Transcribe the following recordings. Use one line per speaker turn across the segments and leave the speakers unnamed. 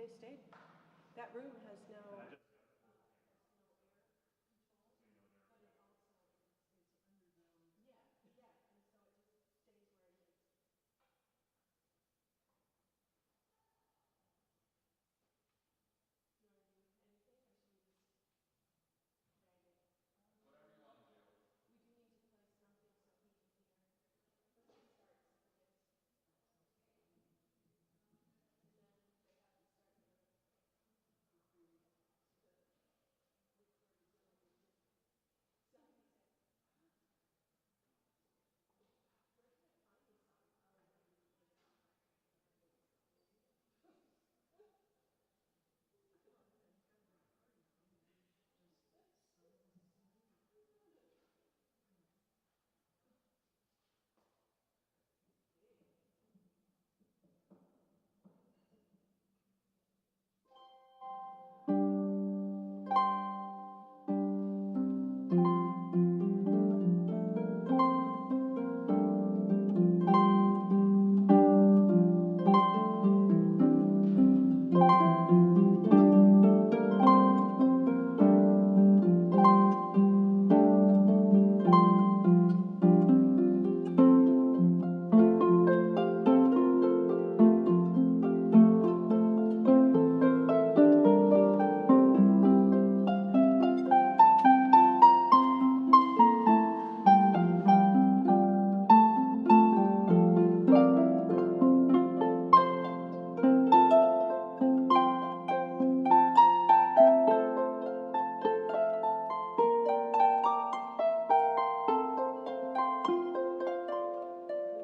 they stayed. That room has no.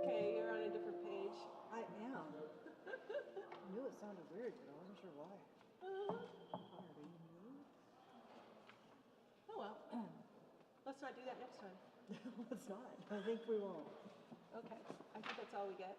Okay, you're on a different page.
I am. I knew it sounded weird, but I wasn't sure why. Are you mean?
Oh well. Let's not do that next time.
Let's not. I think we won't.
Okay. I think that's all we get.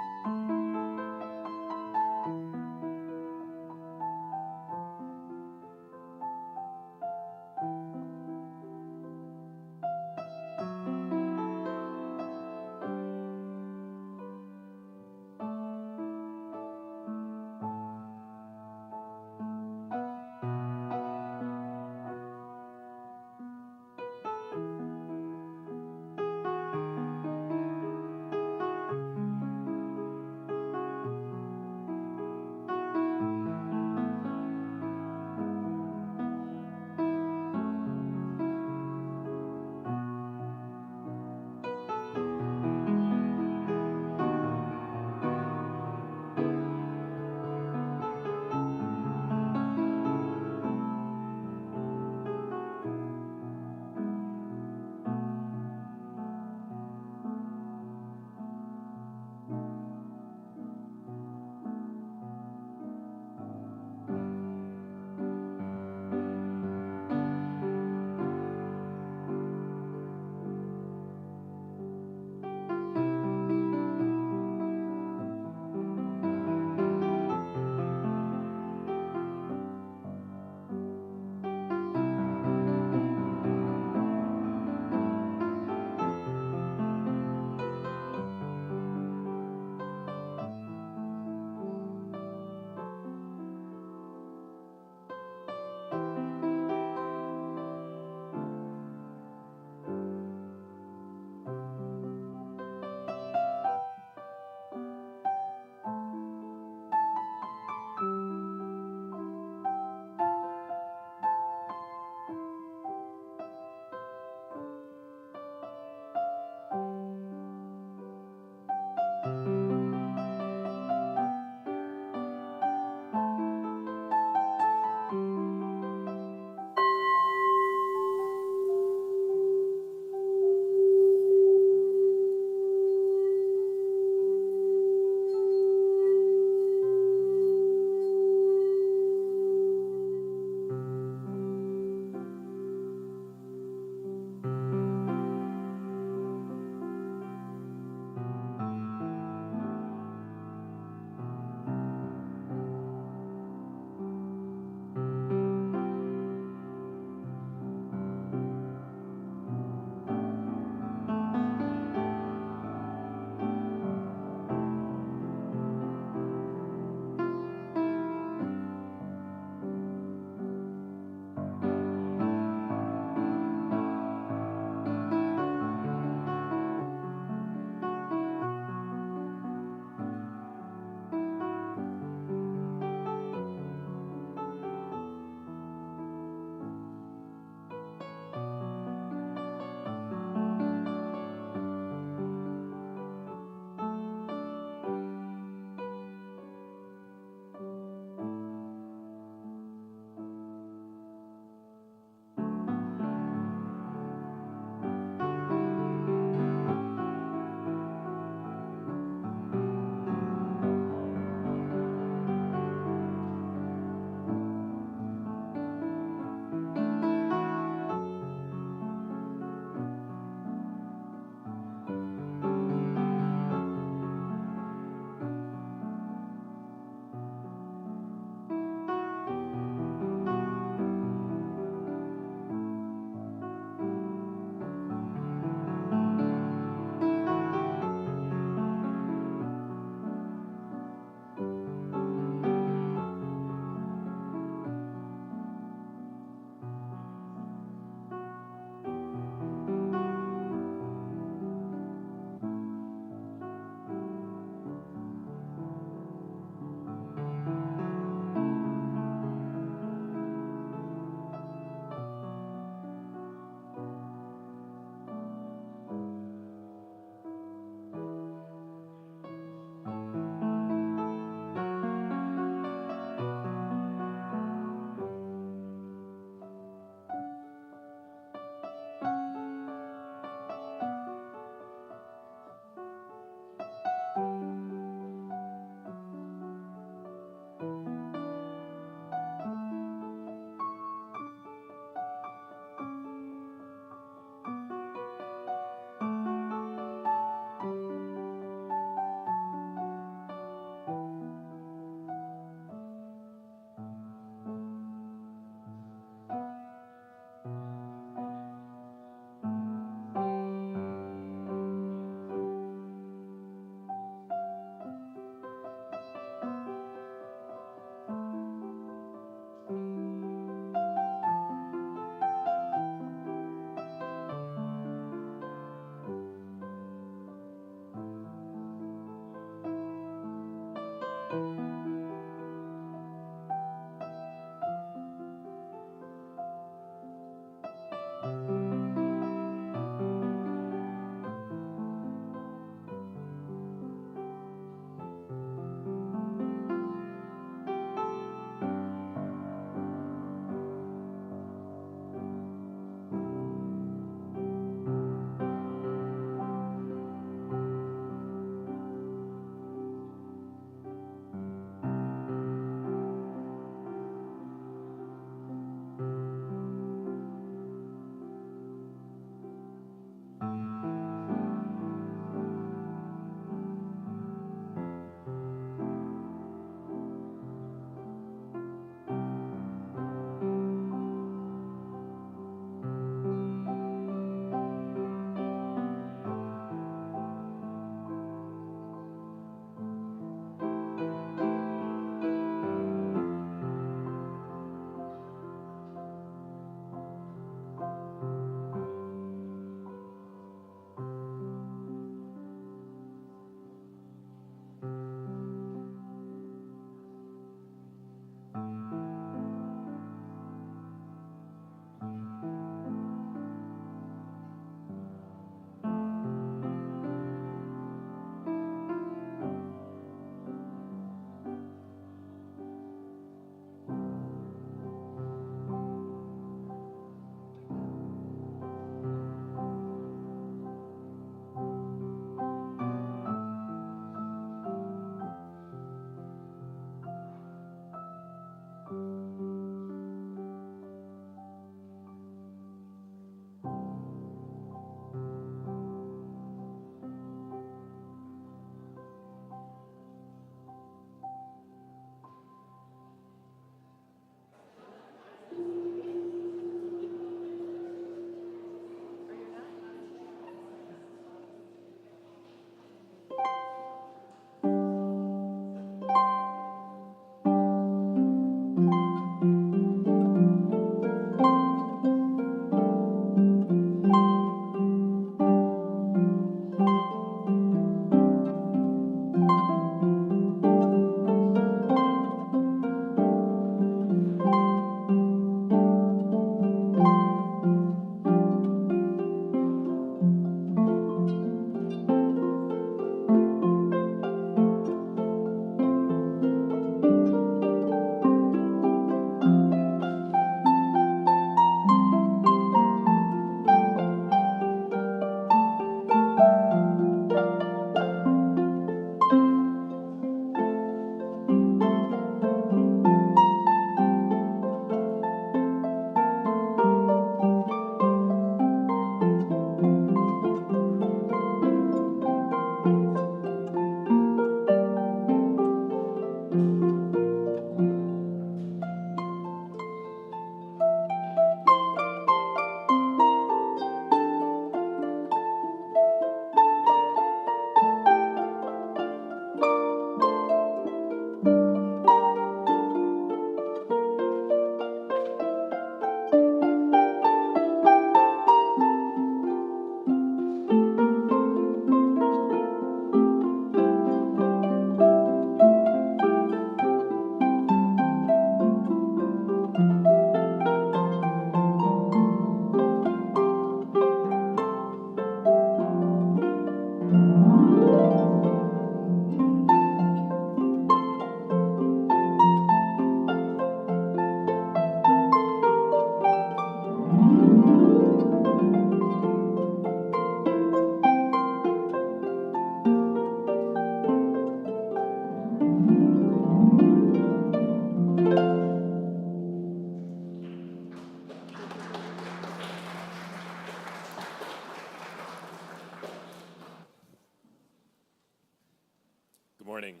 morning.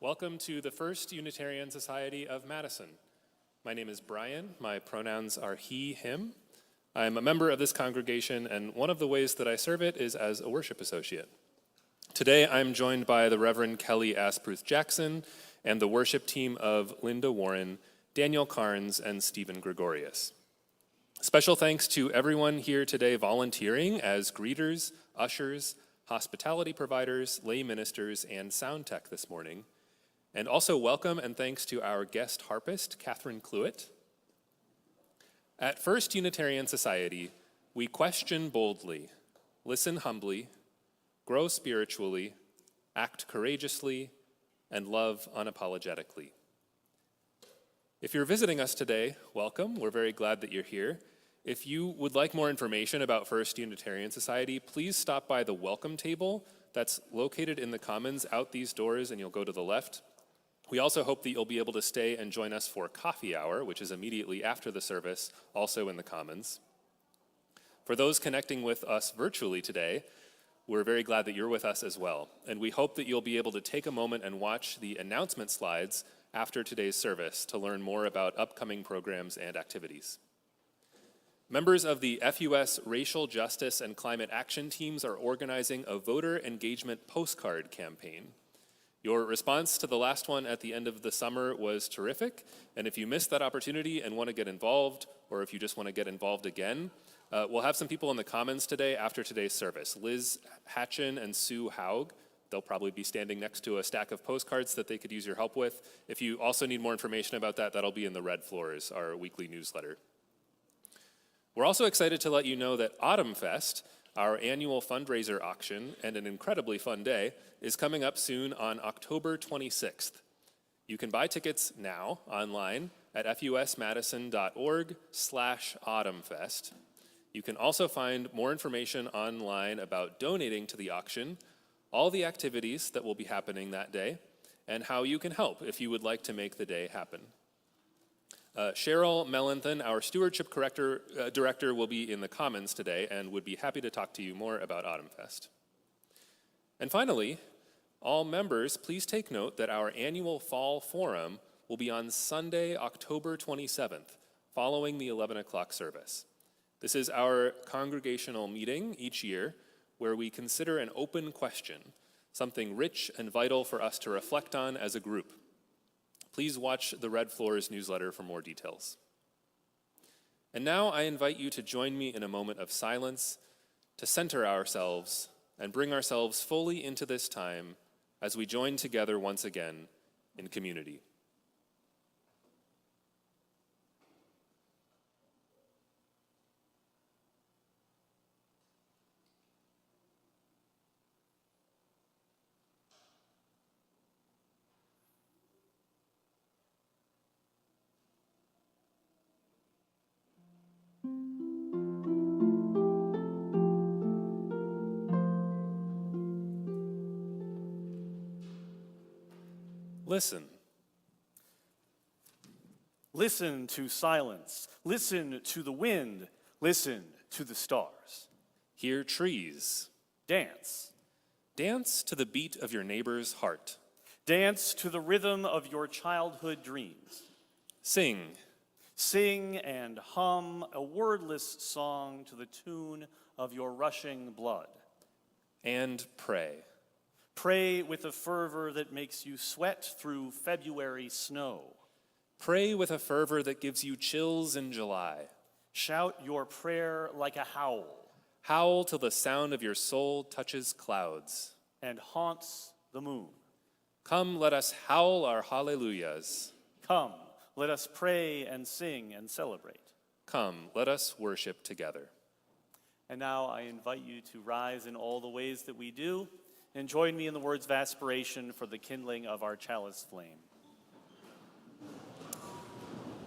Welcome to the First Unitarian Society of Madison. My name is Brian. My pronouns are he, him. I'm a member of this congregation, and one of the ways that I serve it is as a worship associate. Today, I'm joined by the Reverend Kelly Asprooth-Jackson and the worship team of Linda Warren, Daniel Carnes, and Stephen Gregorius. Special thanks to everyone here today volunteering as greeters, ushers, hospitality providers, lay ministers, and sound tech this morning. And also welcome and thanks to our guest harpist, Catherine Cluett. At First Unitarian Society, we question boldly, listen humbly, grow spiritually, act courageously, and love unapologetically. If you're visiting us today, welcome. We're very glad that you're here. If you would like more information about First Unitarian Society, please stop by the welcome table that's located in the Commons out these doors, and you'll go to the left. We also hope that you'll be able to stay and join us for coffee hour, which is immediately after the service, also in the Commons. For those connecting with us virtually today, we're very glad that you're with us as well, and we hope that you'll be able to take a moment and watch the announcement slides after today's service to learn more about upcoming programs and activities. Members of the FUS Racial Justice and Climate Action teams are organizing a voter engagement postcard campaign. Your response to the last one at the end of the summer was terrific, and if you missed that opportunity and want to get involved, or if you just want to get involved again, we'll have some people in the Commons today after today's service. Liz Hatchin and Sue Haug, they'll probably be standing next to a stack of postcards that they could use your help with. If you also need more information about that, that'll be in the Red Floors, our weekly newsletter. We're also excited to let you know that Autumn Fest, our annual fundraiser auction and an incredibly fun day, is coming up soon on October 26th. You can buy tickets now online at fusmadison.org/autumnfest. You can also find more information online about donating to the auction, all the activities that will be happening that day, and how you can help if you would like to make the day happen. Cheryl Mellenthan, our stewardship director, will be in the Commons today and would be happy to talk to you more about Autumn Fest. And finally, all members, please take note that our annual Fall Forum will be on Sunday, October 27th, following the 11 o'clock service. This is our congregational meeting each year where we consider an open question, something rich and vital for us to reflect on as a group. Please watch the Red Floors newsletter for more details. And now I invite you to join me in a moment of silence to center ourselves and bring ourselves fully into this time as we join together once again in community. Listen.
Listen to silence. Listen to the wind. Listen to the stars.
Hear trees.
Dance.
Dance to the beat of your neighbor's heart.
Dance to the rhythm of your childhood dreams.
Sing.
Sing and hum a wordless song to the tune of your rushing blood.
And pray.
Pray with a fervor that makes you sweat through February snow.
Pray with a fervor that gives you chills in July.
Shout your prayer like a howl.
Howl till the sound of your soul touches clouds.
And haunts the moon.
Come, let us howl our hallelujahs.
Come, let us pray and sing and celebrate.
Come, let us worship together.
And now I invite you to rise in all the ways that we do, and join me in the words of aspiration for the kindling of our chalice flame.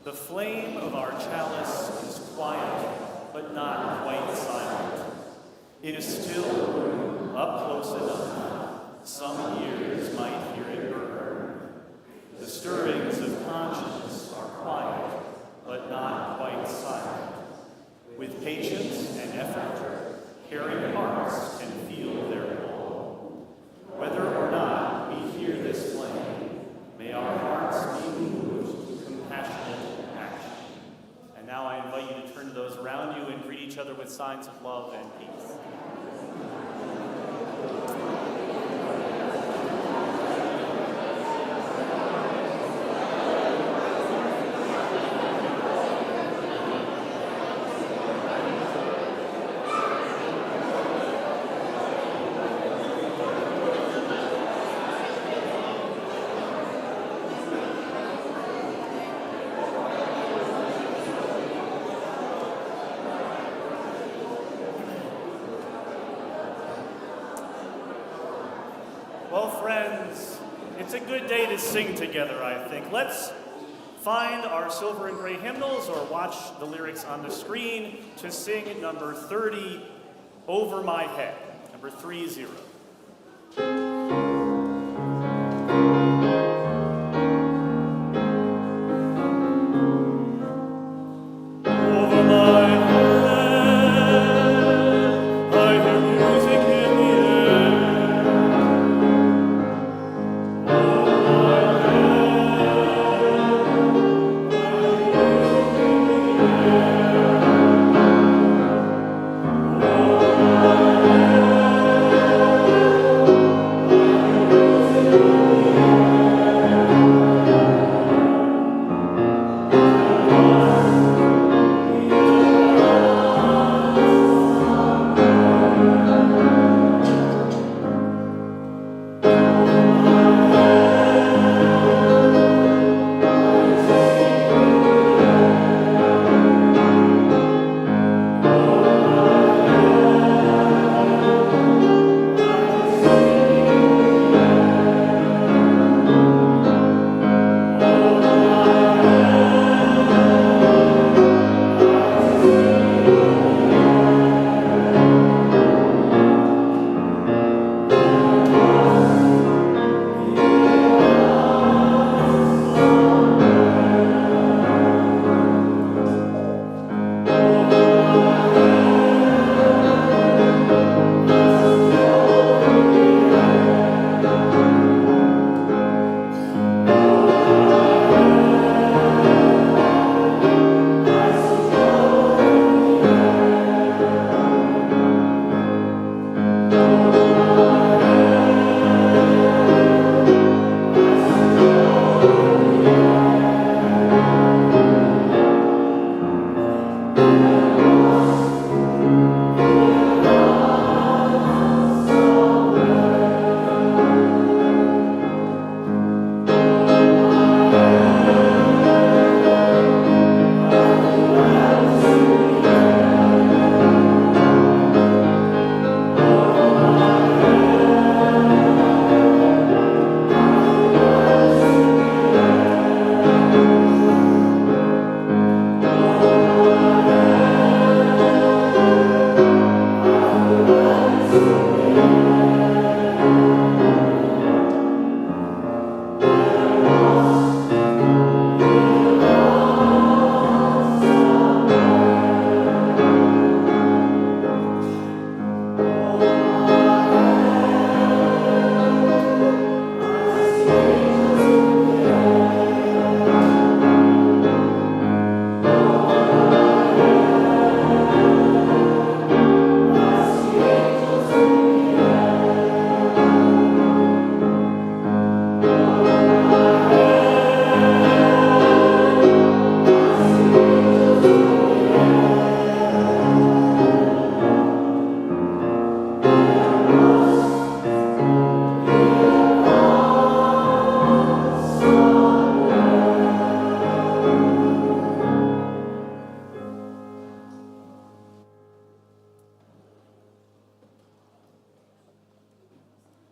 The flame of our chalice is quiet, but not quite silent. In a still room, up close enough, some ears might hear it burn. The stirrings of conscience are quiet, but not quite silent. With patience and effort, caring hearts can feel their pull. Whether or not other with signs of love and peace. Well, friends, it's a good day to sing together, I think. Let's find our silver and gray hymnals or watch the lyrics on the screen to sing number 30, Over My Head, number 30. Over my head, I hear music in the air.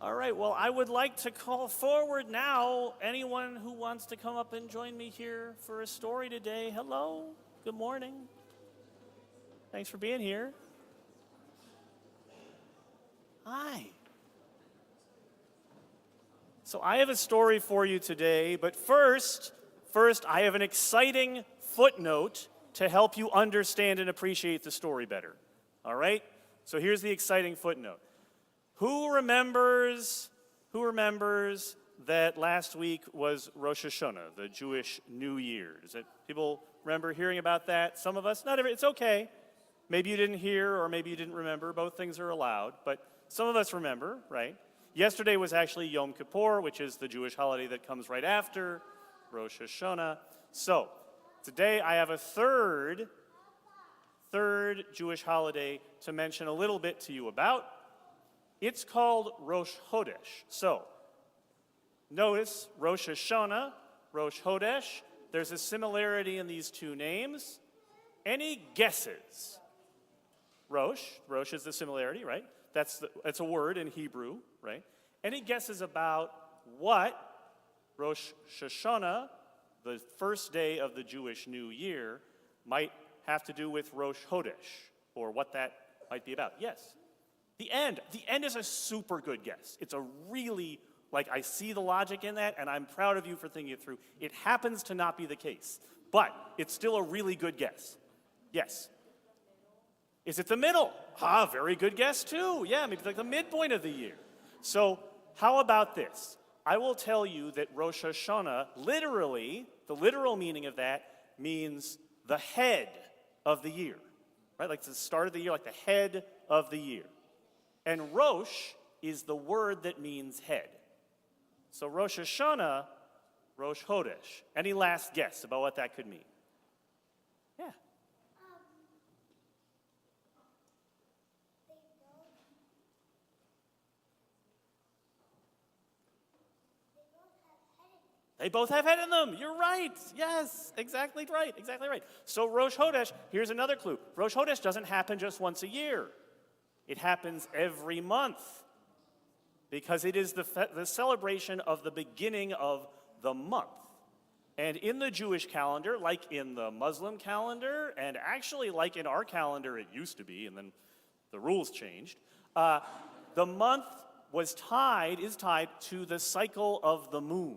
All right, well, I would like to call forward now anyone who wants to come up and join me here for a story today. Hello, good morning. Thanks for being here. Hi. So I have a story for you today, but first, I have an exciting footnote to help you understand and appreciate the story better. All right? So here's the exciting footnote. Who remembers that last week was Rosh Hashanah, the Jewish New Year? Does it, people remember hearing about that? Some of us, not every, it's okay. Maybe you didn't hear or maybe you didn't remember. Both things are allowed, but some of us remember, right? Yesterday was actually Yom Kippur, which is the Jewish holiday that comes right after Rosh Hashanah. So, today I have a third Jewish holiday to mention a little bit to you about. It's called Rosh Chodesh. So, notice Rosh Hashanah, Rosh Chodesh. There's a similarity in these two names. Any guesses? Rosh is the similarity, right? That's a word in Hebrew, right? Any guesses about what Rosh Hashanah, the first day of the Jewish New Year, might have to do with Rosh Chodesh, or what that might be about? Yes. The end. The end is a super good guess. It's a really, I see the logic in that, and I'm proud of you for thinking it through. It happens to not be the case, but it's still a really good guess. Yes. Is it the middle? Very good guess too. Yeah, maybe like the midpoint of the year. So how about this? I will tell you that Rosh Hashanah, literally, the literal meaning of that means the head of the year, right? Like the start of the year, like the head of the year. And Rosh is the word that means head. So Rosh Hashanah, Rosh Chodesh. Any last guess about what that could mean? Yeah. They both have head in them. You're right. Yes, exactly right. Exactly right. So Rosh Chodesh, here's another clue. Rosh Chodesh doesn't happen just once a year. It happens every month because it is the celebration of the beginning of the month. And in the Jewish calendar, like in the Muslim calendar, and actually like in our calendar it used to be, and then the rules changed, the month is tied to the cycle of the moon.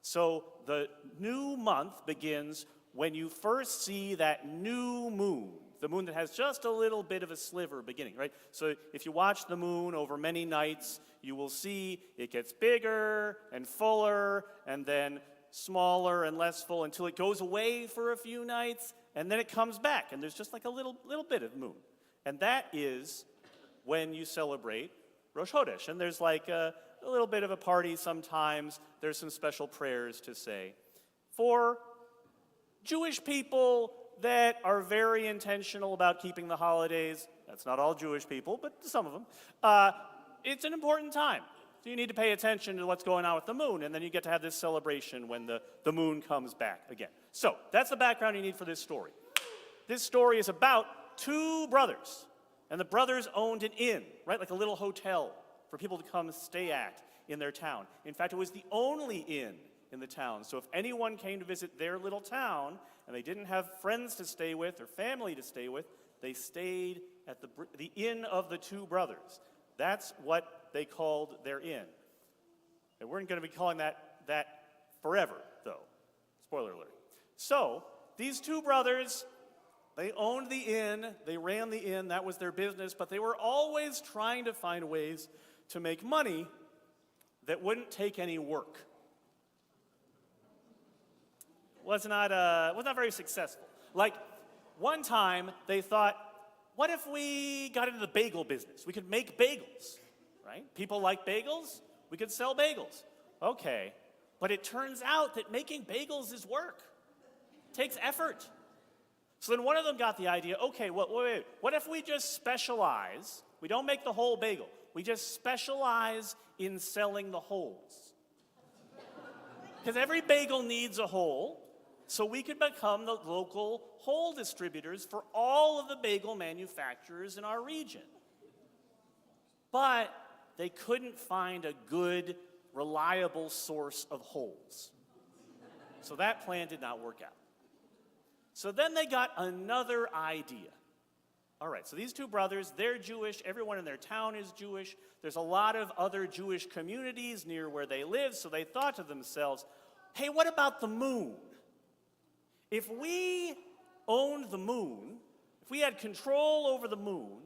So the new month begins when you first see that new moon, the moon that has just a little bit of a sliver beginning, right? So if you watch the moon over many nights, you will see it gets bigger and fuller and then smaller and less full until it goes away for a few nights and then it comes back and there's just like a little bit of moon. And that is when you celebrate Rosh Chodesh. And there's like a little bit of a party sometimes. There's some special prayers to say. For Jewish people that are very intentional about keeping the holidays, that's not all Jewish people, but some of them, it's an important time. So you need to pay attention to what's going on with the moon, and then you get to have this celebration when the moon comes back again. So that's the background you need for this story. This story is about two brothers, and the brothers owned an inn, right, like a little hotel for people to come stay at in their town. In fact, it was the only inn in the town. So if anyone came to visit their little town and they didn't have friends to stay with or family to stay with, they stayed at the inn of the two brothers. That's what they called their inn. They weren't going to be calling that forever, though. Spoiler alert. So these two brothers, they owned the inn, they ran the inn, that was their business, but they were always trying to find ways to make money that wouldn't take any work. Was not very successful. Like, one time they thought, what if we got into the bagel business? We could make bagels, right? People like bagels, we could sell bagels. Okay, but it turns out that making bagels is work. It takes effort. So then one of them got the idea, okay, wait, what if we just specialize, we don't make the whole bagel, we just specialize in selling the holes. Because every bagel needs a hole, so we could become the local hole distributors for all of the bagel manufacturers in our region. But they couldn't find a good, reliable source of holes. So that plan did not work out. So then they got another idea. All right, so these two brothers, they're Jewish. Everyone in their town is Jewish. There's a lot of other Jewish communities near where they live, so they thought to themselves, hey, what about the moon? If we owned the moon, if we had control over the moon,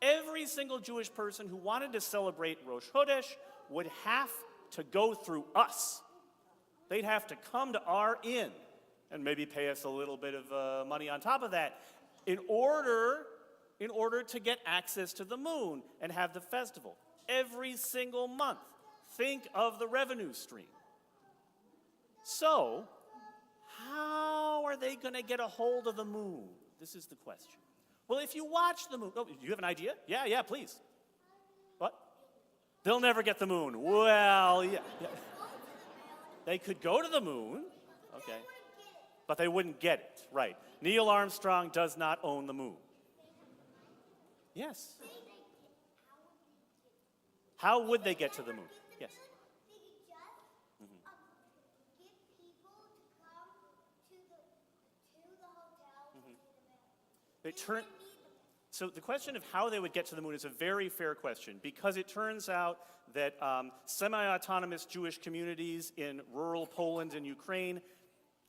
every single Jewish person who wanted to celebrate Rosh Chodesh would have to go through us. They'd have to come to our inn and maybe pay us a little bit of money on top of that. in order to get access to the moon and have the festival every single month. Think of the revenue stream. So, how are they going to get a hold of the moon? This is the question. Well, if you watch the moon, oh, do you have an idea? Yeah, please. What? They'll never get the moon. Well, yeah. They could go to the moon, okay, but they wouldn't get it, right. Neil Armstrong does not own the moon. Yes. How would they get to the moon? Yes. So the question of how they would get to the moon is a very fair question, because it turns out that semi-autonomous Jewish communities in rural Poland and Ukraine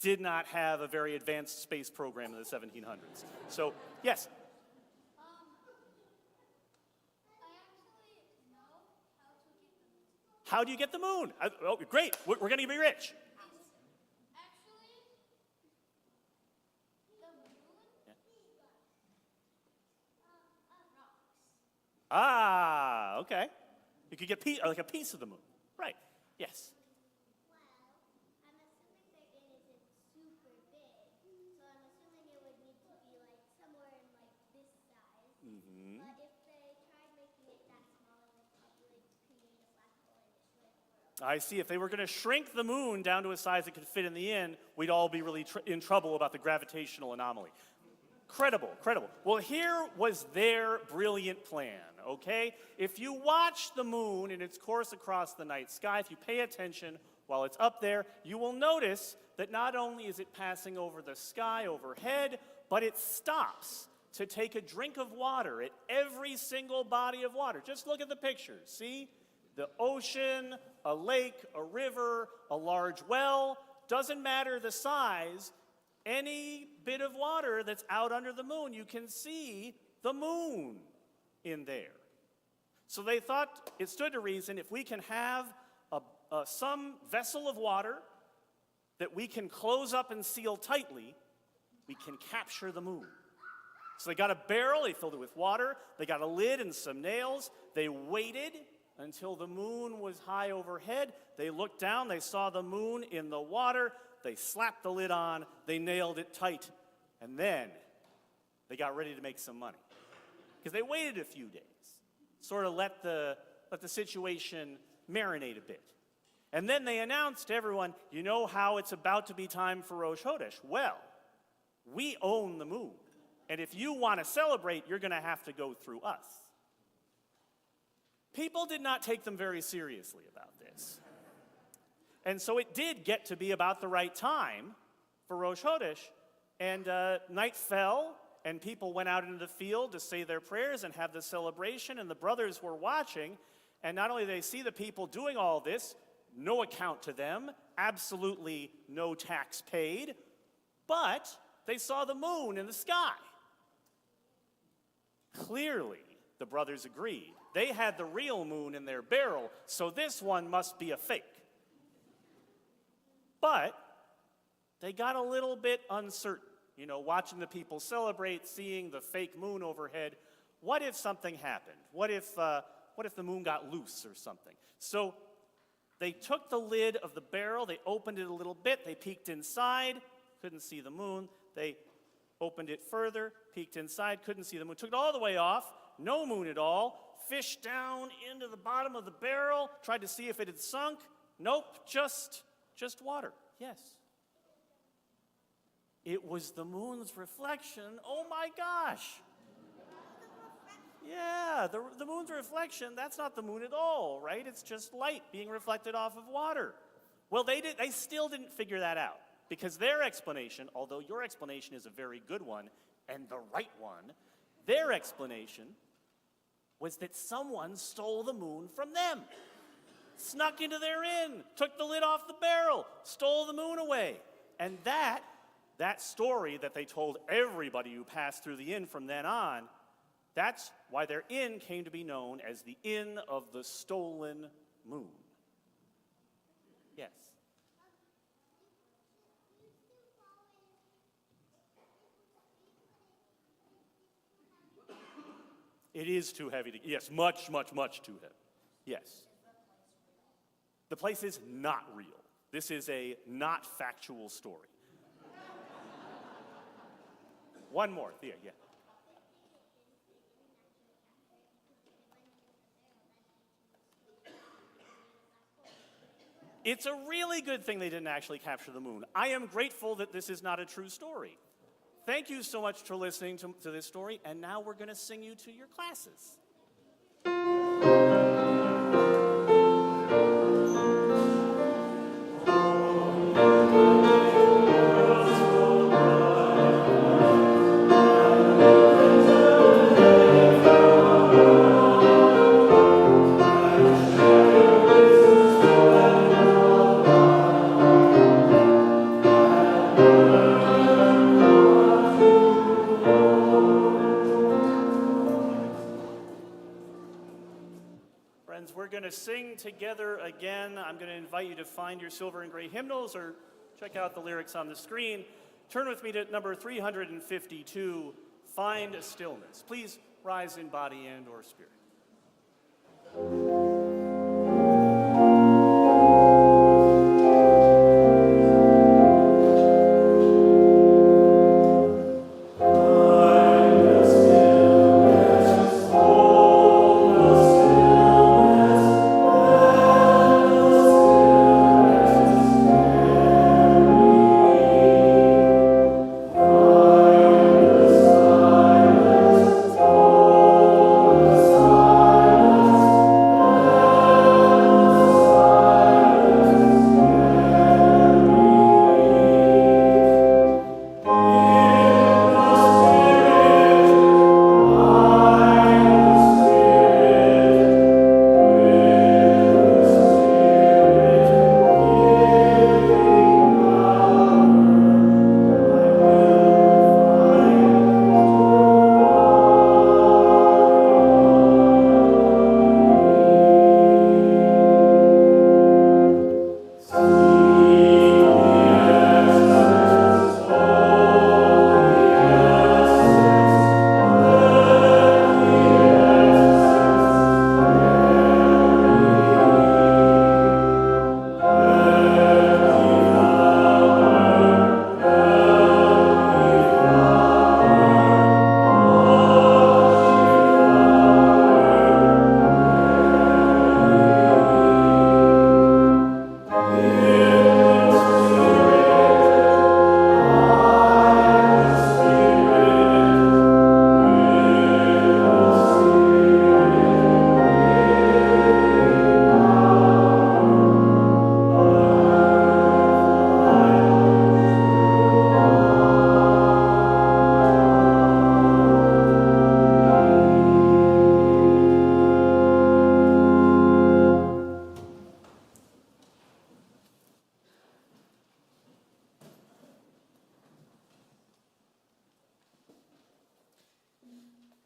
did not have a very advanced space program in the 1700s. So, yes? How do you get the moon? Oh, great, we're going to be rich. Ah, okay. You could get like a piece of the moon. Right, yes.
Well, I'm assuming their inn isn't super big, so I'm assuming it would need to be like somewhere in like this size. But if they tried making it that small, it would probably create a black hole and destroy the world.
I see. If they were going to shrink the moon down to a size that could fit in the inn, we'd all be really in trouble about the gravitational anomaly. Credible. Well, here was their brilliant plan, okay? If you watch the moon in its course across the night sky, if you pay attention while it's up there, you will notice that not only is it passing over the sky overhead, but it stops to take a drink of water at every single body of water. Just look at the pictures, see? The ocean, a lake, a river, a large well, doesn't matter the size. Any bit of water that's out under the moon, you can see the moon in there. So they thought it stood to reason if we can have some vessel of water that we can close up and seal tightly, we can capture the moon. So they got a barrel, they filled it with water, they got a lid and some nails, they waited until the moon was high overhead, they looked down, they saw the moon in the water, they slapped the lid on, they nailed it tight, and then they got ready to make some money. Because they waited a few days, sort of let the situation marinate a bit. And then they announced to everyone, you know how it's about to be time for Rosh Chodesh? Well, we own the moon, and if you want to celebrate, you're going to have to go through us. People did not take them very seriously about this. And so it did get to be about the right time for Rosh Chodesh, and night fell, and people went out into the field to say their prayers and have the celebration, and the brothers were watching, and not only did they see the people doing all this, no account to them, absolutely no tax paid, but they saw the moon in the sky. Clearly, the brothers agreed. They had the real moon in their barrel, so this one must be a fake. But they got a little bit uncertain, watching the people celebrate, seeing the fake moon overhead. What if something happened? What if the moon got loose or something? So they took the lid of the barrel, they opened it a little bit, they peeked inside, couldn't see the moon. They opened it further, peeked inside, couldn't see the moon. Took it all the way off, no moon at all, fished down into the bottom of the barrel, tried to see if it had sunk. Nope, just water. Yes. It was the moon's reflection. Oh my gosh. Yeah, the moon's reflection, that's not the moon at all, right? It's just light being reflected off of water. Well, they still didn't figure that out, because their explanation, although your explanation is a very good one and the right one, their explanation was that someone stole the moon from them. Snuck into their inn, took the lid off the barrel, stole the moon away. And that story that they told everybody who passed through the inn from then on, that's why their inn came to be known as the Inn of the Stolen Moon. Yes? It is too heavy to, yes, much, much, much too heavy. Yes. The place is not real. This is a not factual story. One more, Thea, yeah. It's a really good thing they didn't actually capture the moon. I am grateful that this is not a true story. Thank you so much for listening to this story, and now we're going to sing you to your classes. Friends, we're going to sing together again. I'm going to invite you to find your silver and gray hymnals or check out the lyrics on the screen. Turn with me to number 352, Find a Stillness. Please rise in body and or spirit.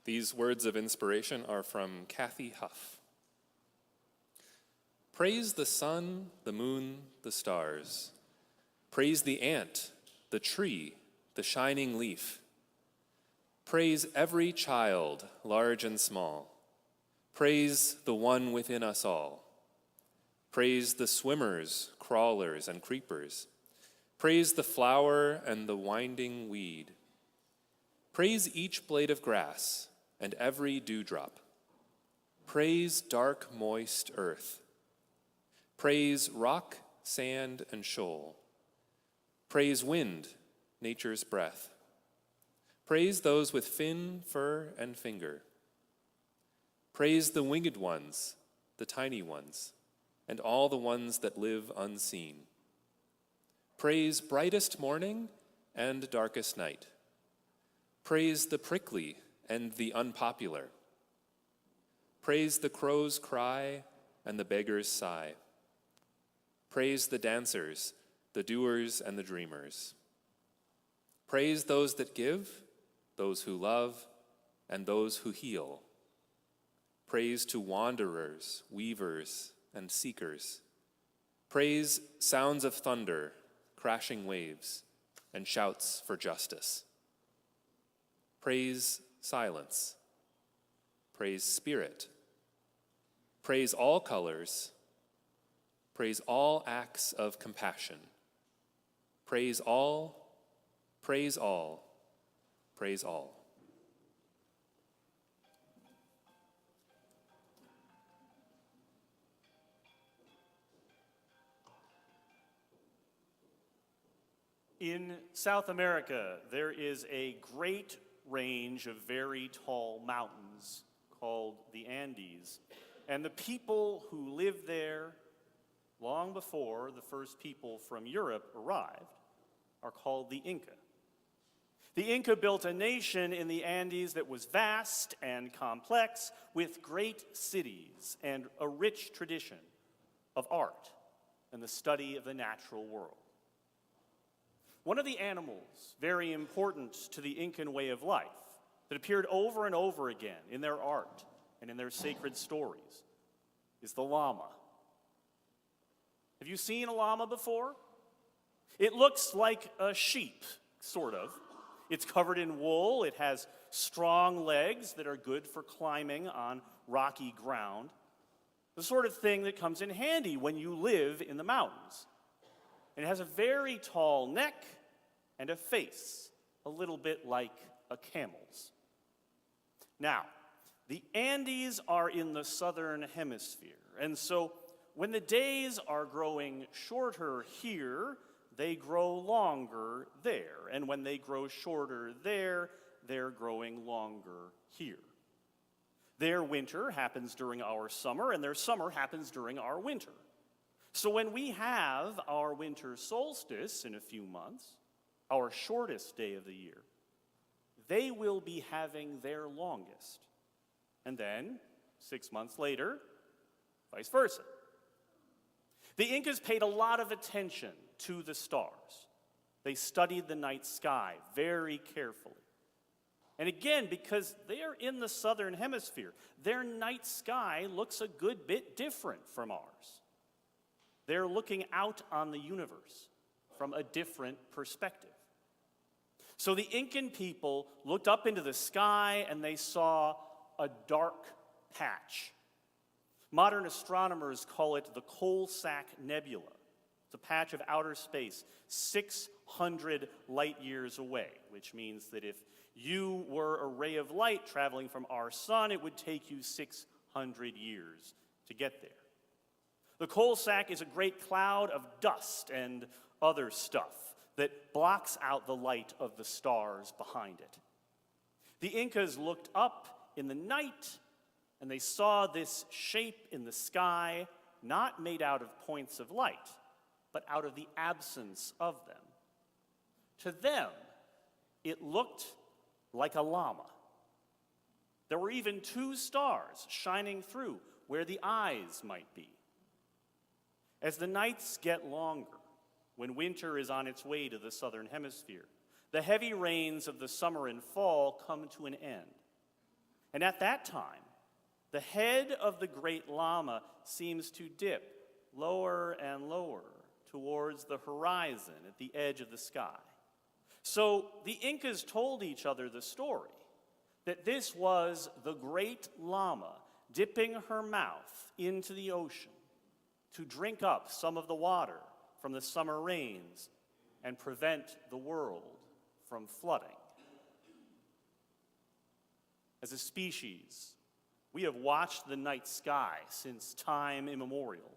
These words of inspiration are from Kathy Huff. Praise the sun, the moon, the stars. Praise the ant, the tree, the shining leaf. Praise every child, large and small. Praise the one within us all. Praise the swimmers, crawlers, and creepers. Praise the flower and the winding weed. Praise each blade of grass and every dewdrop. Praise dark, moist earth. Praise rock, sand, and shoal. Praise wind, nature's breath. Praise those with fin, fur, and finger. Praise the winged ones, the tiny ones, and all the ones that live unseen. Praise brightest morning and darkest night. Praise the prickly and the unpopular. Praise the crow's cry and the beggar's sigh. Praise the dancers, the doers, and the dreamers. Praise those that give, those who love, and those who heal. Praise to wanderers, weavers, and seekers. Praise sounds of thunder, crashing waves, and shouts for justice. Praise silence. praise spirit, praise all colors, praise all acts of compassion, praise all, praise all, praise all.
In South America, there is a great range of very tall mountains called the Andes. And the people who lived there long before the first people from Europe arrived are called the Inca. The Inca built a nation in the Andes that was vast and complex, with great cities and a rich tradition of art and the study of the natural world. One of the animals very important to the Incan way of life that appeared over and over again in their art and in their sacred stories is the llama. Have you seen a llama before? It looks like a sheep, sort of. It's covered in wool. It has strong legs that are good for climbing on rocky ground. The sort of thing that comes in handy when you live in the mountains. And it has a very tall neck and a face, a little bit like a camel's. Now, the Andes are in the southern hemisphere, and so when the days are growing shorter here, they grow longer there. And when they grow shorter there, they're growing longer here. Their winter happens during our summer, and their summer happens during our winter. So when we have our winter solstice in a few months, our shortest day of the year, they will be having their longest. And then, 6 months later, vice versa. The Incas paid a lot of attention to the stars. They studied the night sky very carefully. And again, because they are in the southern hemisphere, their night sky looks a good bit different from ours. They're looking out on the universe from a different perspective. So the Incan people looked up into the sky and they saw a dark patch. Modern astronomers call it the Coal Sack Nebula. It's a patch of outer space 600 light years away, which means that if you were a ray of light traveling from our sun, it would take you 600 years to get there. The coal sack is a great cloud of dust and other stuff that blocks out the light of the stars behind it. The Incas looked up in the night and they saw this shape in the sky, not made out of points of light, but out of the absence of them. To them, it looked like a llama. There were even 2 stars shining through where the eyes might be. As the nights get longer, when winter is on its way to the southern hemisphere, the heavy rains of the summer and fall come to an end. And at that time, the head of the great llama seems to dip lower and lower towards the horizon at the edge of the sky. So the Incas told each other the story that this was the great llama dipping her mouth into the ocean to drink up some of the water from the summer rains and prevent the world from flooding. As a species, we have watched the night sky since time immemorial.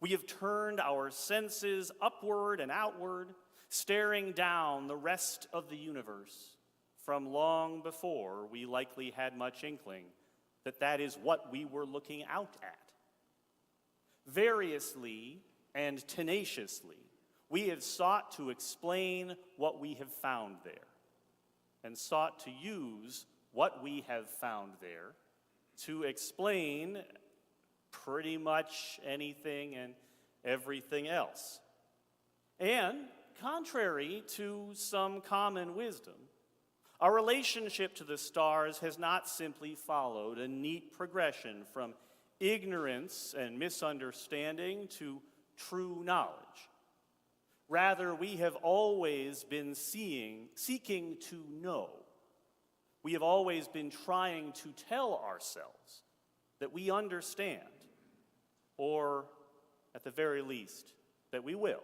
We have turned our senses upward and outward, staring down the rest of the universe from long before we likely had much inkling that that is what we were looking out at. Variously and tenaciously, we have sought to explain what we have found there, and sought to use what we have found there to explain pretty much anything and everything else. And contrary to some common wisdom, our relationship to the stars has not simply followed a neat progression from ignorance and misunderstanding to true knowledge. Rather, we have always been seeking to know, We have always been trying to tell ourselves that we understand, or at the very least, that we will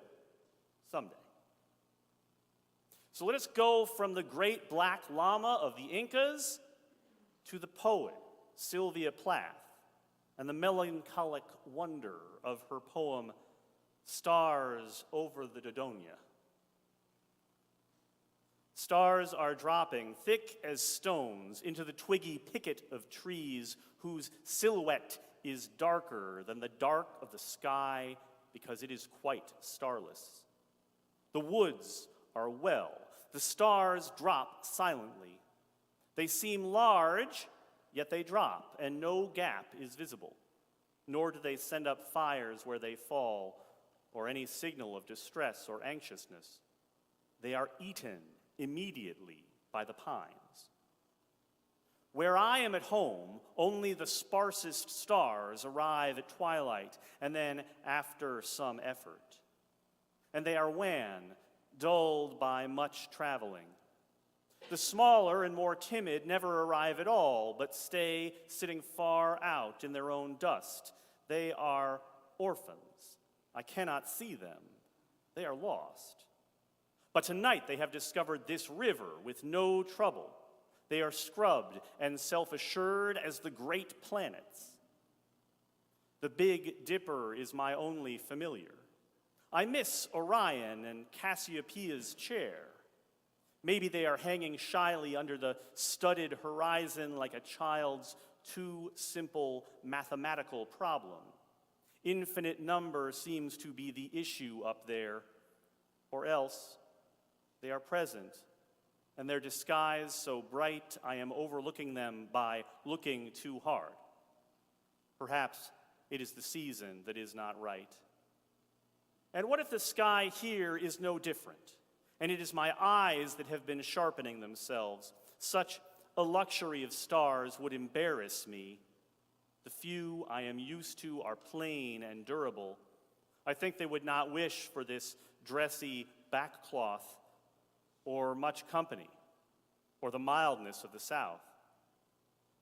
someday. So let us go from the great black llama of the Incas to the poet Sylvia Plath and the melancholic wonder of her poem, Stars Over the Dodonia. Stars are dropping thick as stones into the twiggy picket of trees whose silhouette is darker than the dark of the sky because it is quite starless. The woods are well. The stars drop silently. They seem large, yet they drop, and no gap is visible, nor do they send up fires where they fall or any signal of distress or anxiousness. They are eaten immediately by the pines. Where I am at home, only the sparsest stars arrive at twilight and then after some effort. And they are wan, dulled by much traveling. The smaller and more timid never arrive at all, but stay sitting far out in their own dust. They are orphans. I cannot see them. They are lost. But tonight they have discovered this river with no trouble. They are scrubbed and self-assured as the great planets. The Big Dipper is my only familiar. I miss Orion and Cassiopeia's chair. Maybe they are hanging shyly under the studded horizon like a child's too simple mathematical problem. Infinite number seems to be the issue up there, or else they are present, and their disguise so bright I am overlooking them by looking too hard. Perhaps it is the season that is not right. And what if the sky here is no different, and it is my eyes that have been sharpening themselves? Such a luxury of stars would embarrass me. The few I am used to are plain and durable. I think they would not wish for this dressy backcloth or much company or the mildness of the South.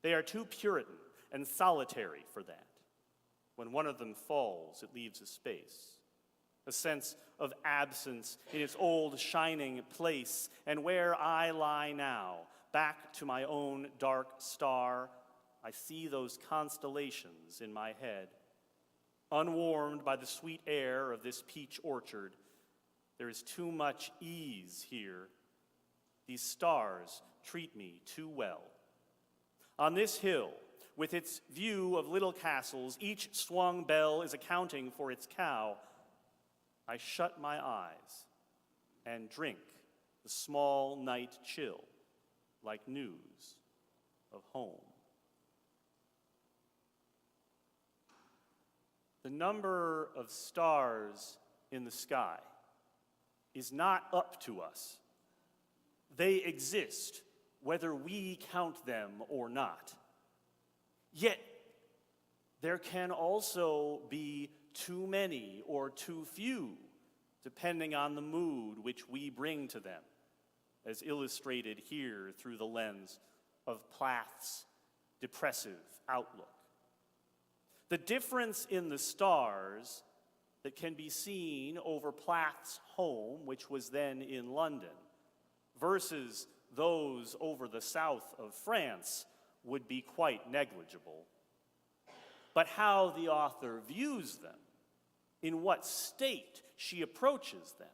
They are too Puritan and solitary for that. When one of them falls, it leaves a space, a sense of absence in its old shining place. And where I lie now, back to my own dark star, I see those constellations in my head. Unwarmed by the sweet air of this peach orchard, there is too much ease here. These stars treat me too well. On this hill, with its view of little castles, each swung bell is accounting for its cow. I shut my eyes and drink the small night chill like news of home. The number of stars in the sky is not up to us. They exist whether we count them or not. Yet, there can also be too many or too few, depending on the mood which we bring to them, as illustrated here through the lens of Plath's depressive outlook. The difference in the stars that can be seen over Plath's home, which was then in London, versus those over the south of France would be quite negligible. But how the author views them, in what state she approaches them,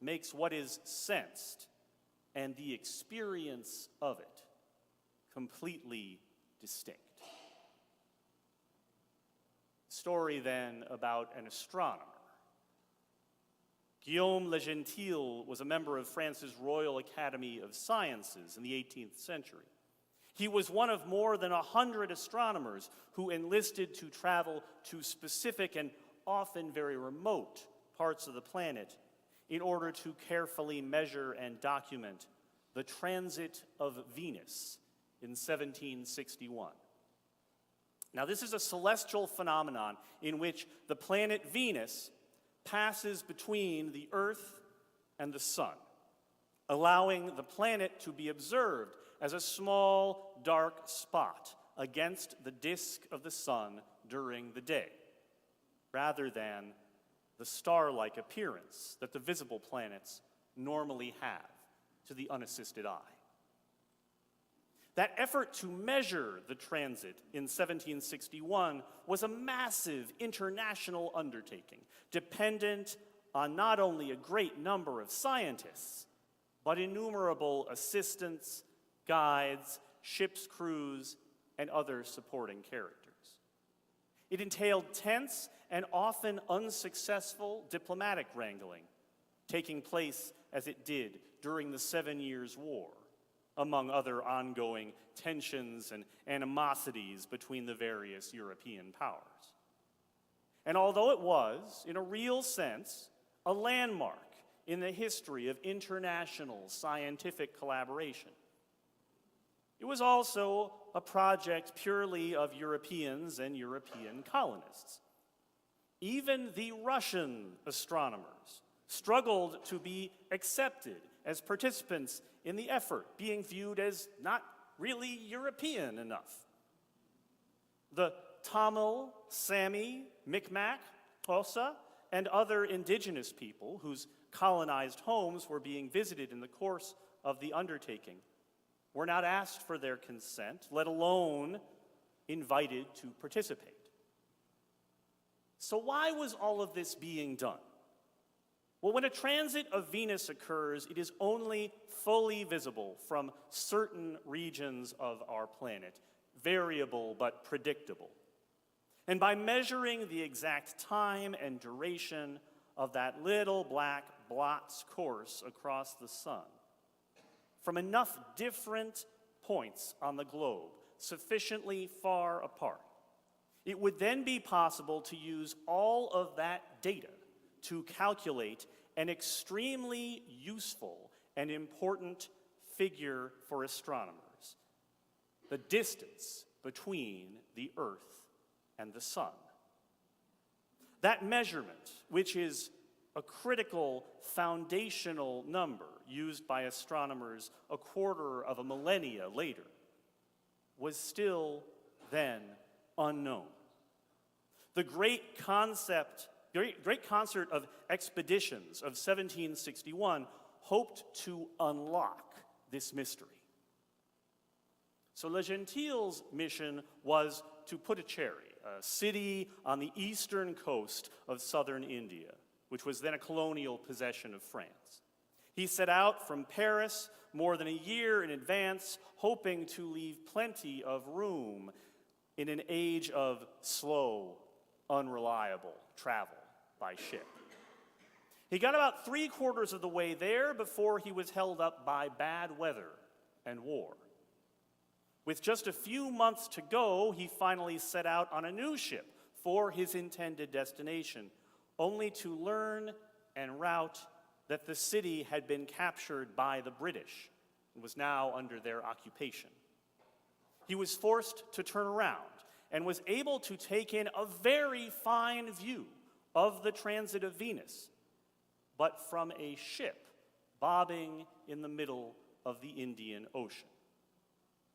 makes what is sensed and the experience of it completely distinct. Story then about an astronomer. Guillaume Le Gentil was a member of France's Royal Academy of Sciences in the 18th century. He was one of more than 100 astronomers who enlisted to travel to specific and often very remote parts of the planet in order to carefully measure and document the transit of Venus in 1761. Now, this is a celestial phenomenon in which the planet Venus passes between the Earth and the Sun, allowing the planet to be observed as a small, dark spot against the disk of the sun during the day, rather than the star-like appearance that the visible planets normally have to the unassisted eye. That effort to measure the transit in 1761 was a massive international undertaking, dependent on not only a great number of scientists, but innumerable assistants, guides, ship's crews, and other supporting characters. It entailed tense and often unsuccessful diplomatic wrangling, taking place as it did during the 7 Years' War, among other ongoing tensions and animosities between the various European powers. And although it was, in a real sense, a landmark in the history of international scientific collaboration, it was also a project purely of Europeans and European colonists. Even the Russian astronomers struggled to be accepted as participants in the effort, being viewed as not really European enough. The Tamil, Sami, Micmac, Xhosa, and other indigenous people whose colonized homes were being visited in the course of the undertaking were not asked for their consent, let alone invited to participate. So why was all of this being done? Well, when a transit of Venus occurs, it is only fully visible from certain regions of our planet, variable but predictable. And by measuring the exact time and duration of that little black blot's course across the sun, from enough different points on the globe, sufficiently far apart, it would then be possible to use all of that data to calculate an extremely useful and important figure for astronomers: the distance between the Earth and the sun. That measurement, which is a critical foundational number used by astronomers a quarter of a millennia later, was still then unknown. The great concert of expeditions of 1761 hoped to unlock this mystery. So Le Gentile's mission was to Puducherry, a city on the eastern coast of southern India, which was then a colonial possession of France. He set out from Paris more than a year in advance, hoping to leave plenty of room in an age of slow, unreliable travel by ship. He got about 3/4 of the way there before he was held up by bad weather and war. With just a few months to go, he finally set out on a new ship for his intended destination, only to learn en route that the city had been captured by the British and was now under their occupation. He was forced to turn around and was able to take in a very fine view of the transit of Venus, but from a ship bobbing in the middle of the Indian Ocean.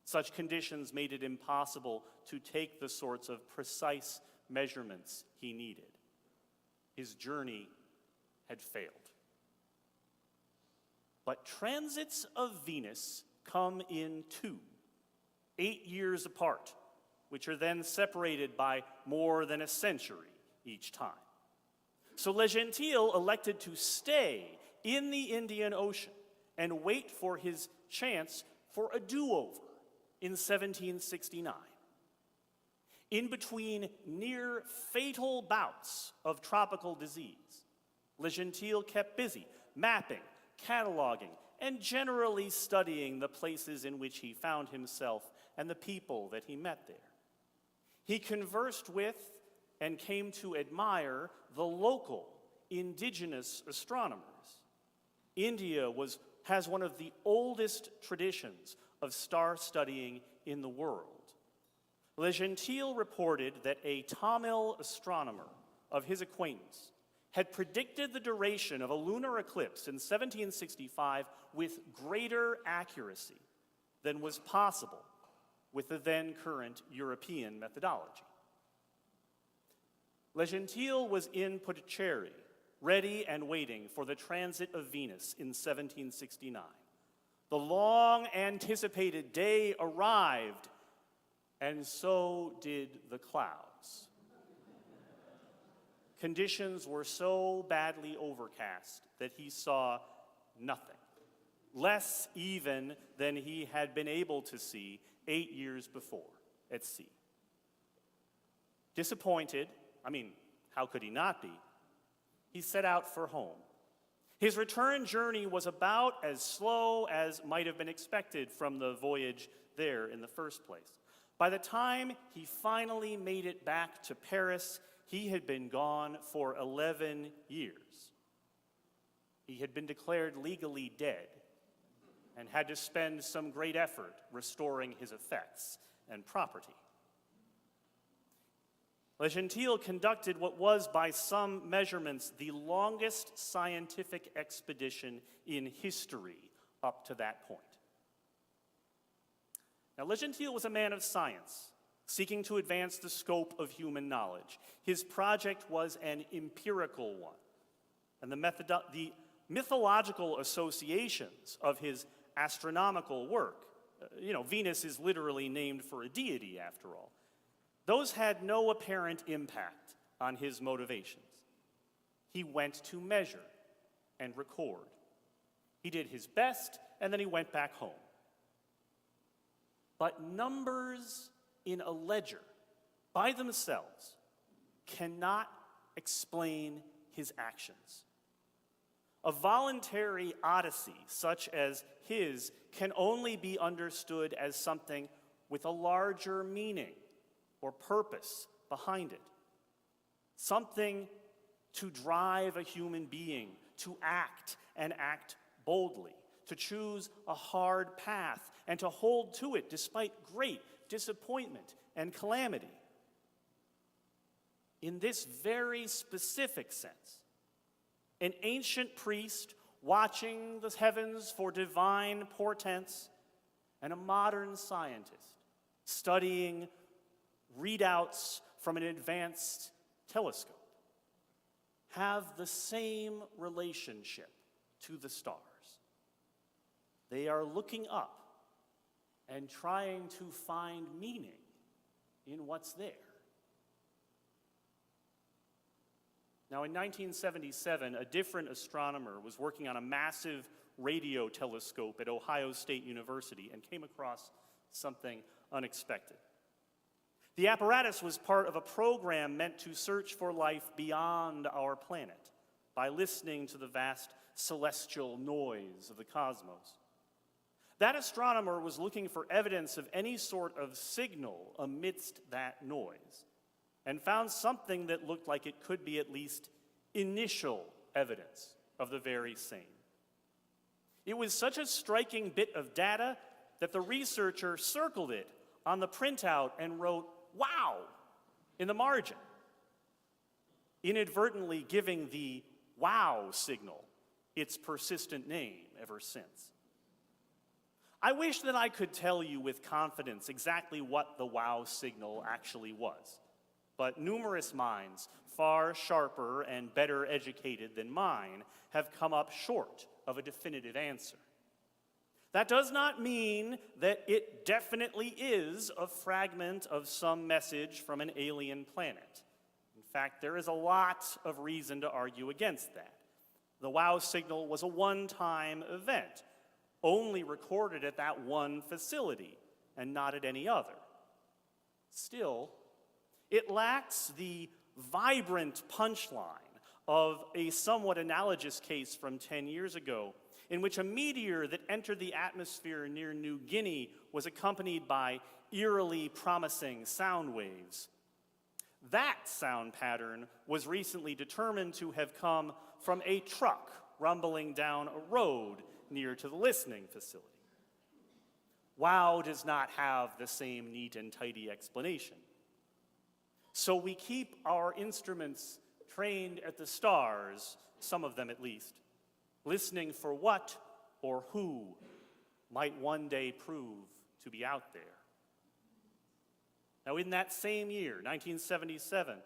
Such conditions made it impossible to take the sorts of precise measurements he needed. His journey had failed. But transits of Venus come in two, 8 years apart, which are then separated by more than a century each time. So Le Gentile elected to stay in the Indian Ocean and wait for his chance for a do-over in 1769. In between near fatal bouts of tropical disease, Le Gentile kept busy mapping, cataloging, and generally studying the places in which he found himself and the people that he met there. He conversed with and came to admire the local indigenous astronomers. India has one of the oldest traditions of star studying in the world. Le Gentile reported that a Tamil astronomer of his acquaintance had predicted the duration of a lunar eclipse in 1765 with greater accuracy than was possible with the then current European methodology. Le Gentil was in Puducherry, ready and waiting for the transit of Venus in 1769. The long-anticipated day arrived, and so did the clouds. Conditions were so badly overcast that he saw nothing, less even than he had been able to see 8 years before at sea. Disappointed, how could he not be? He set out for home. His return journey was about as slow as might have been expected from the voyage there in the first place. By the time he finally made it back to Paris, he had been gone for 11 years. He had been declared legally dead and had to spend some great effort restoring his effects and property. Le Gentil conducted what was, by some measurements, the longest scientific expedition in history up to that point. Now, Le Gentil was a man of science, seeking to advance the scope of human knowledge. His project was an empirical one, and the mythological associations of his astronomical work, Venus is literally named for a deity, after all, those had no apparent impact on his motivations. He went to measure and record. He did his best, and then he went back home. But numbers in a ledger, by themselves, cannot explain his actions. A voluntary odyssey such as his can only be understood as something with a larger meaning or purpose behind it. Something to drive a human being to act and act boldly, to choose a hard path and to hold to it despite great disappointment and calamity. In this very specific sense, an ancient priest watching the heavens for divine portents and a modern scientist studying readouts from an advanced telescope have the same relationship to the stars. They are looking up and trying to find meaning in what's there. Now, in 1977, a different astronomer was working on a massive radio telescope at Ohio State University and came across something unexpected. The apparatus was part of a program meant to search for life beyond our planet by listening to the vast celestial noise of the cosmos. That astronomer was looking for evidence of any sort of signal amidst that noise and found something that looked like it could be at least initial evidence of the very same. It was such a striking bit of data that the researcher circled it on the printout and wrote, "Wow," in the margin, inadvertently giving the wow signal its persistent name ever since. I wish that I could tell you with confidence exactly what the wow signal actually was, but numerous minds, far sharper and better educated than mine, have come up short of a definitive answer. That does not mean that it definitely is a fragment of some message from an alien planet. In fact, there is a lot of reason to argue against that. The wow signal was a one-time event, only recorded at that one facility and not at any other. Still, it lacks the vibrant punchline of a somewhat analogous case from 10 years ago, in which a meteor that entered the atmosphere near New Guinea was accompanied by eerily promising sound waves. That sound pattern was recently determined to have come from a truck rumbling down a road near to the listening facility. Wow does not have the same neat and tidy explanation. So we keep our instruments trained at the stars, some of them at least, listening for what or who might one day prove to be out there. Now, in that same year, 1977,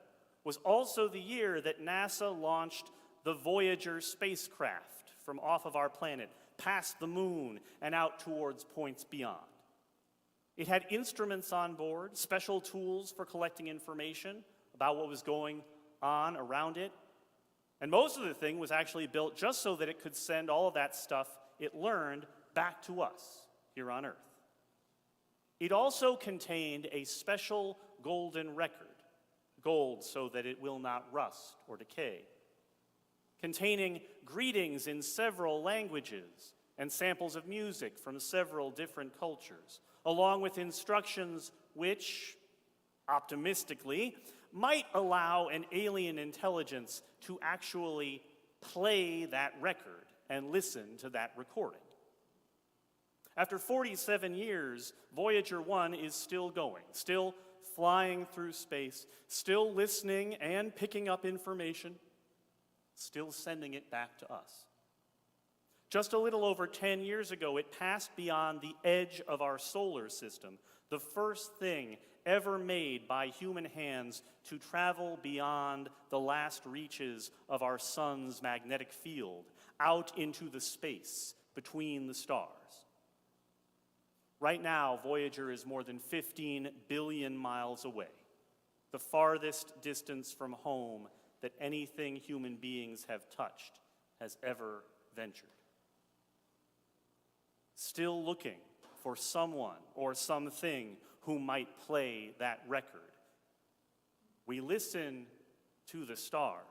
was also the year that NASA launched the Voyager spacecraft from off of our planet, past the moon and out towards points beyond. It had instruments on board, special tools for collecting information about what was going on around it. And most of the thing was actually built just so that it could send all of that stuff it learned back to us here on Earth. It also contained a special golden record, gold so that it will not rust or decay, containing greetings in several languages and samples of music from several different cultures, along with instructions which, optimistically, might allow an alien intelligence to actually play that record and listen to that recording. After 47 years, Voyager 1 is still going, still flying through space, still listening and picking up information, still sending it back to us. Just a little over 10 years ago, it passed beyond the edge of our solar system, the first thing ever made by human hands to travel beyond the last reaches of our sun's magnetic field, out into the space between the stars. Right now, Voyager is more than 15 billion miles away, the farthest distance from home that anything human beings have touched has ever ventured. Still looking for someone or something who might play that record. We listen to the stars,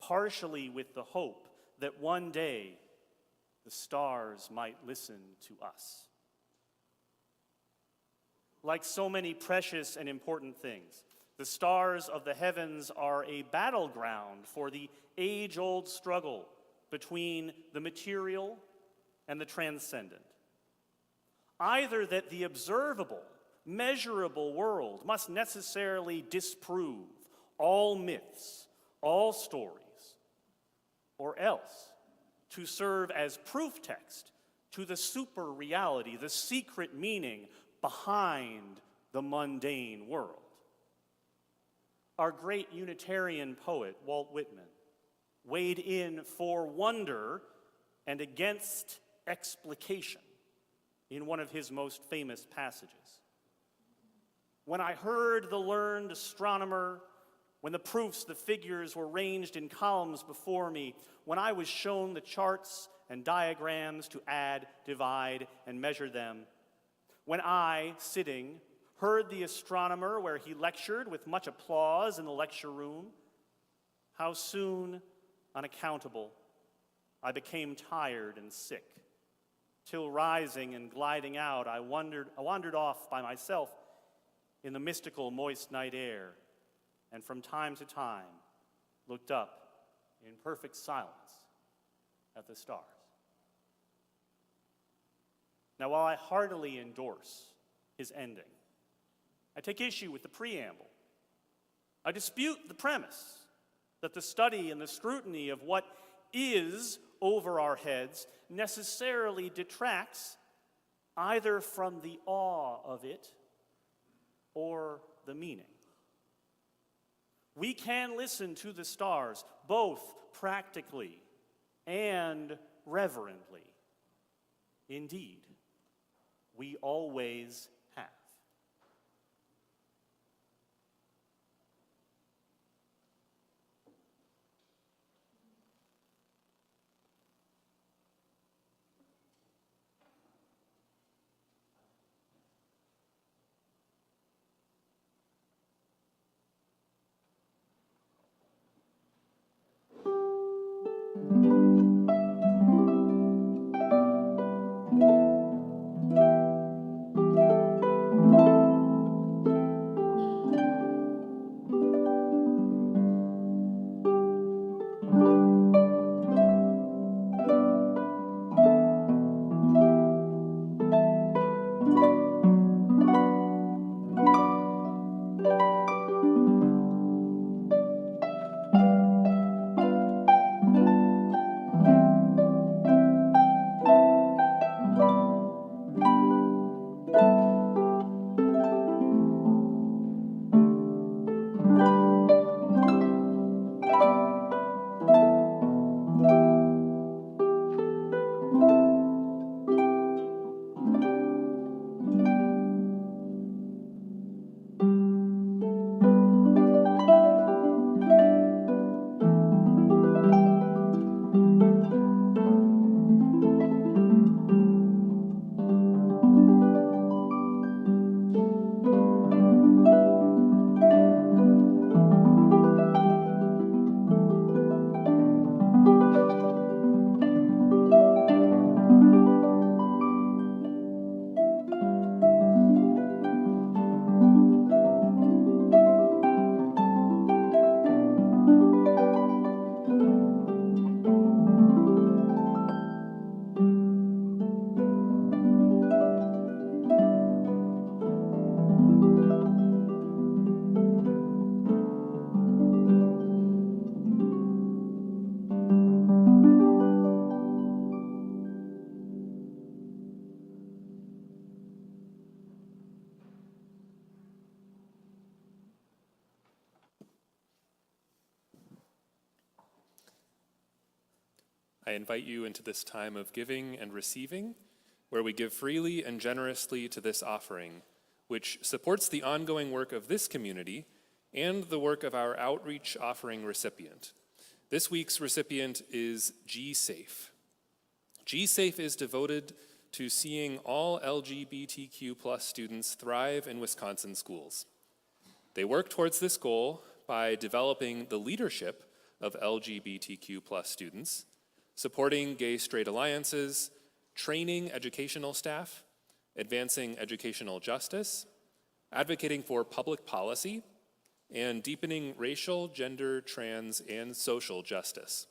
partially with the hope that one day the stars might listen to us. Like so many precious and important things, the stars of the heavens are a battleground for the age-old struggle between the material and the transcendent. Either that the observable, measurable world must necessarily disprove all myths, all stories, or else to serve as proof text to the super reality, the secret meaning behind the mundane world. Our great Unitarian poet, Walt Whitman, weighed in for wonder and against explication in one of his most famous passages. When I heard the learned astronomer, when the proofs, the figures were ranged in columns before me, when I was shown the charts and diagrams to add, divide, and measure them, when I, sitting, heard the astronomer where he lectured with much applause in the lecture room, how soon, unaccountable, I became tired and sick, till rising and gliding out, I wandered off by myself in the mystical moist night air, and from time to time looked up in perfect silence at the stars. Now, while I heartily endorse his ending, I take issue with the preamble. I dispute the premise that the study and the scrutiny of what is over our heads necessarily detracts either from the awe of it or the meaning. We can listen to the stars both practically and reverently. Indeed, we always have.
I invite you into this time of giving and receiving, where we give freely and generously to this offering, which supports the ongoing work of this community and the work of our outreach offering recipient. This week's recipient is G-Safe. G-Safe is devoted to seeing all LGBTQ+ students thrive in Wisconsin schools. They work towards this goal by developing the leadership of LGBTQ+ students, supporting gay-straight alliances, training educational staff, advancing educational justice, advocating for public policy, and deepening racial, gender, trans, and social justice.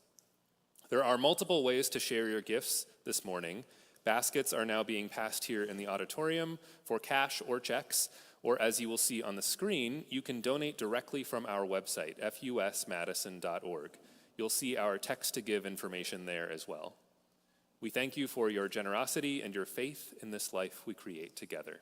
There are multiple ways to share your gifts this morning. Baskets are now being passed here in the auditorium for cash or checks, or as you will see on the screen, you can donate directly from our website, fusmadison.org. You'll see our text to give information there as well. We thank you for your generosity and your faith in this life we create together.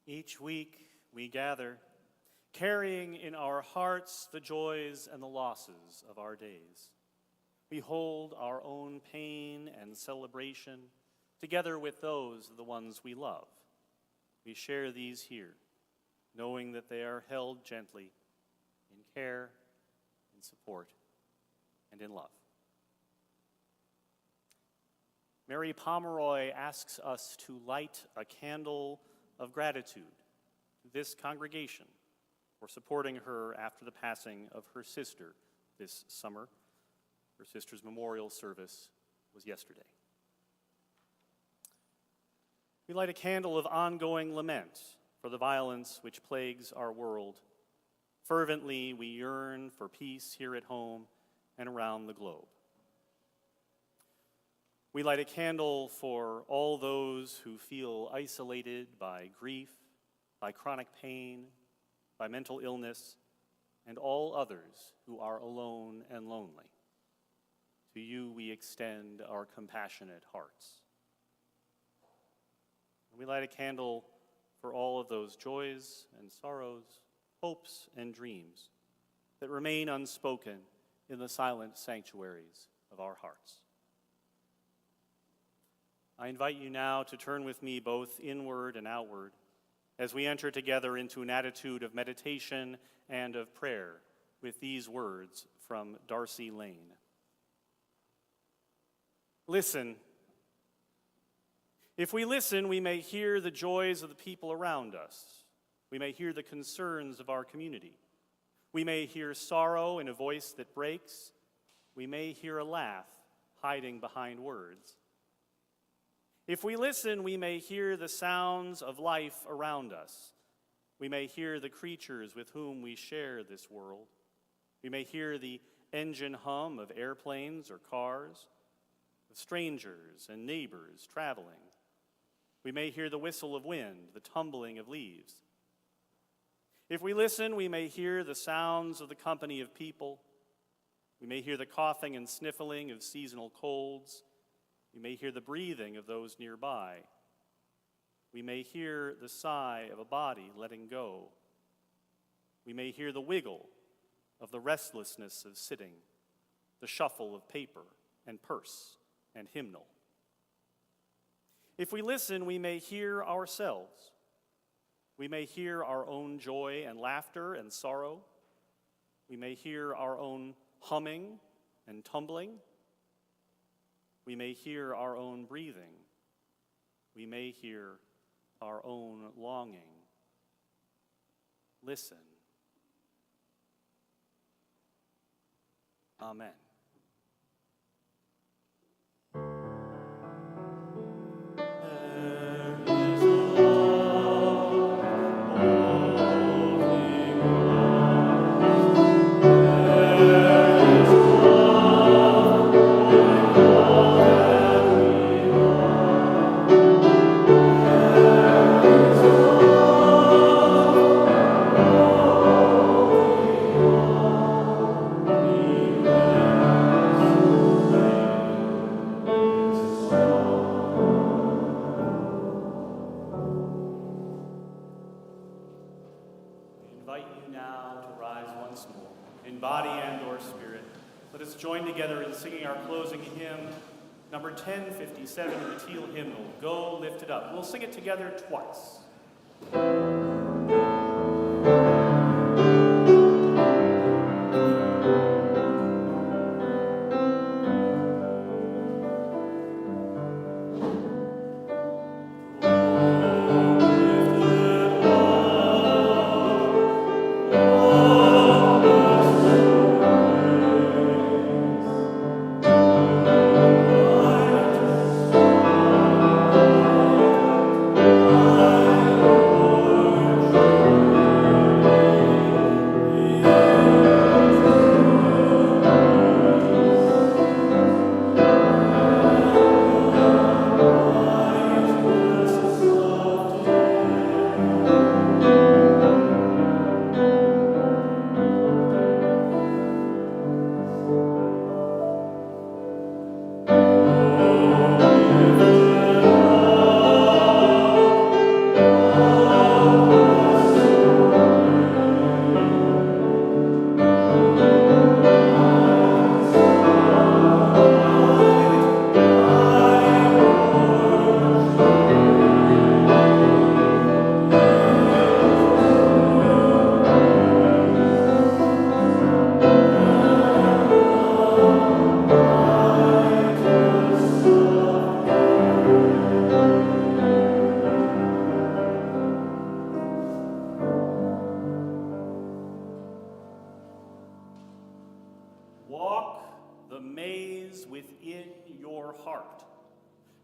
Each week we gather, carrying in our hearts the joys and the losses of our days. We hold our own pain and celebration together with those of the ones we love. We share these here, knowing that they are held gently in care, in support, and in love. Mary Pomeroy asks us to light a candle of gratitude to this congregation for supporting her after the passing of her sister this summer. Her sister's memorial service was yesterday. We light a candle of ongoing lament for the violence which plagues our world. Fervently, we yearn for peace here at home and around the globe. We light a candle for all those who feel isolated by grief, by chronic pain, by mental illness, and all others who are alone and lonely. To you we extend our compassionate hearts. And we light a candle for all of those joys and sorrows, hopes and dreams that remain unspoken in the silent sanctuaries of our hearts. I invite you now to turn with me both inward and outward as we enter together into an attitude of meditation and of prayer with these words from Darcy Lane. Listen. If we listen, we may hear the joys of the people around us. We may hear the concerns of our community. We may hear sorrow in a voice that breaks. We may hear a laugh hiding behind words. If we listen, we may hear the sounds of life around us. We may hear the creatures with whom we share this world. We may hear the engine hum of airplanes or cars, of strangers and neighbors traveling. We may hear the whistle of wind, the tumbling of leaves. If we listen, we may hear the sounds of the company of people. We may hear the coughing and sniffling of seasonal colds. We may hear the breathing of those nearby. We may hear the sigh of a body letting go. We may hear the wiggle of the restlessness of sitting, the shuffle of paper and purse and hymnal. If we listen, we may hear ourselves. We may hear our own joy and laughter and sorrow. We may hear our own humming and tumbling. We may hear our own breathing. We may hear our own longing. Listen. Amen. Join together in singing our closing hymn, number 1057 in the Teal hymnal, Go Lift It Up. We'll sing it together twice.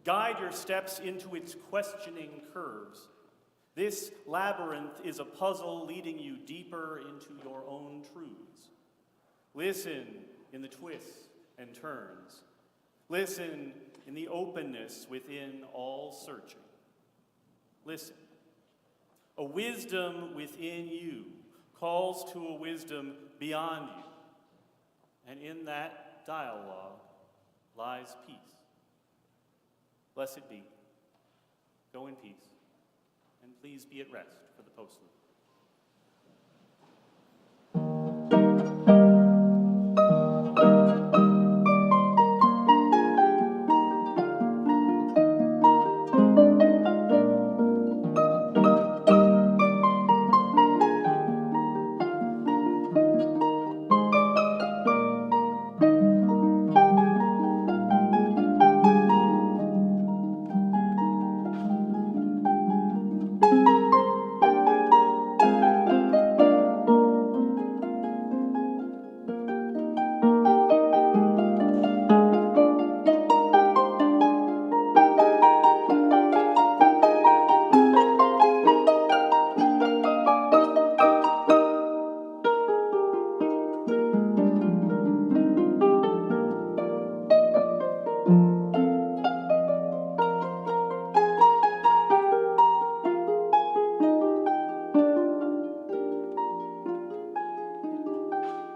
Guide your steps into its questioning curves. This labyrinth is a puzzle leading you deeper into your own truths. Listen in the twists and turns. Listen in the openness within all searching. Listen. A wisdom within you calls to a wisdom beyond you. And in that dialogue lies peace. Blessed be. Go in peace, and please be at rest for the postlude.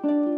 Thank you.